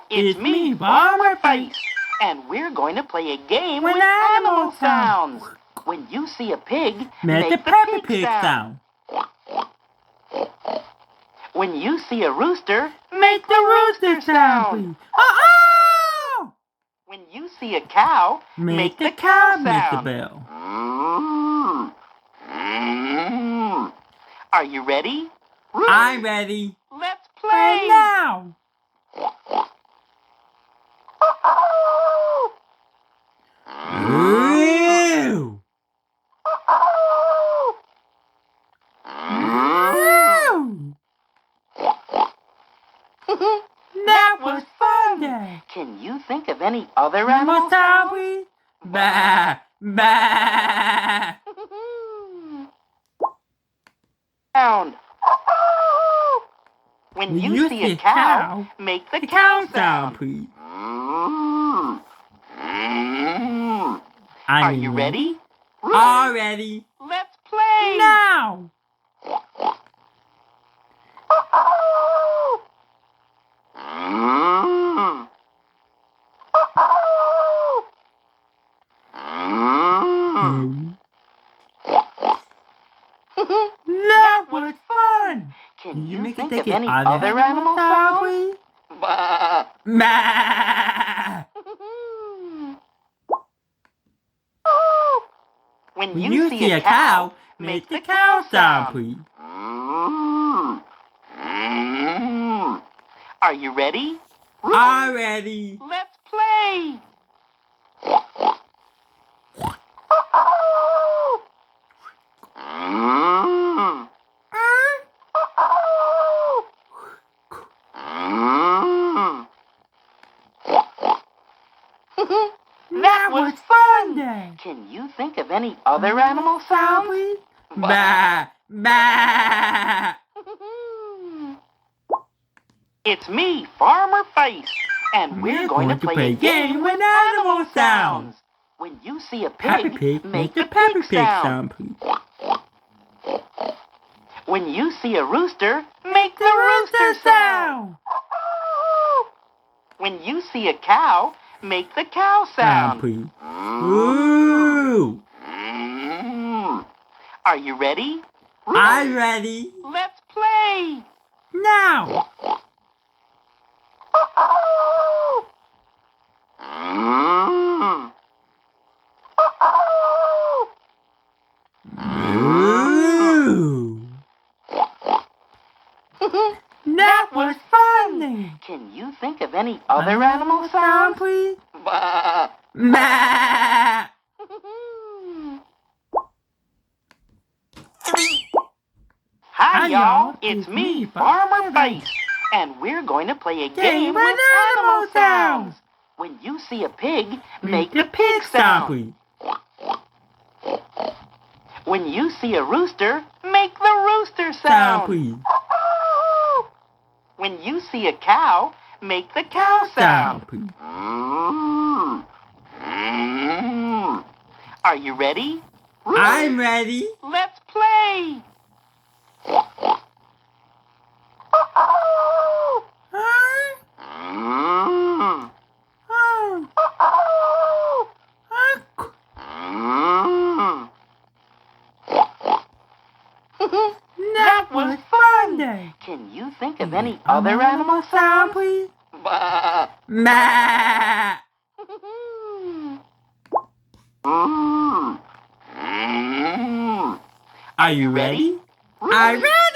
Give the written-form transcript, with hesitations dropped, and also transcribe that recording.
It's me, Farmer Face, and we're going to play a game with animal sounds. When you see a pig, make the pig sound. When you see a rooster, make the rooster sound. Oh! When you see a cow, make the cow sound. Make the bell. Are you ready? I'm ready. Let's play now. Ooh. That was fun day. Can you think of any other animal sounds? Bah, bah. Sound. When you see a cow, make the cow sound. Please. Are you ready? Already. Let's play now. That was fun. Can you think of any other animal sounds? Bah. Bah. When you see a cow, make the cow sound. Please. Are you ready? Already. Let's play. That was fun. Can you think of any other animal sounds? Bah, bah. It's me, Farmer Face, and we're going to play a game with animal sounds. When you see a pig, make the pig sound. Please. When you see a rooster, make the rooster sound. When you see a cow, make the cow sound. Please. Ooh. Are you ready? I'm ready. Let's play now. Ooh. That was fun. Can you think of any other animal sounds? Please. Bah. Bah. Hi y'all, it's me, Farmer Face, and we're going to play a game with animal sounds. When you see a pig, make the pig sound. Please. When you see a rooster, make the rooster sound. Please. When you see a cow, make the cow sound. Please. Are you ready? I'm ready. Let's play. That was fun. Can you think of any other animal sounds? Please. Bah. Bah. Are you ready? I'm ready.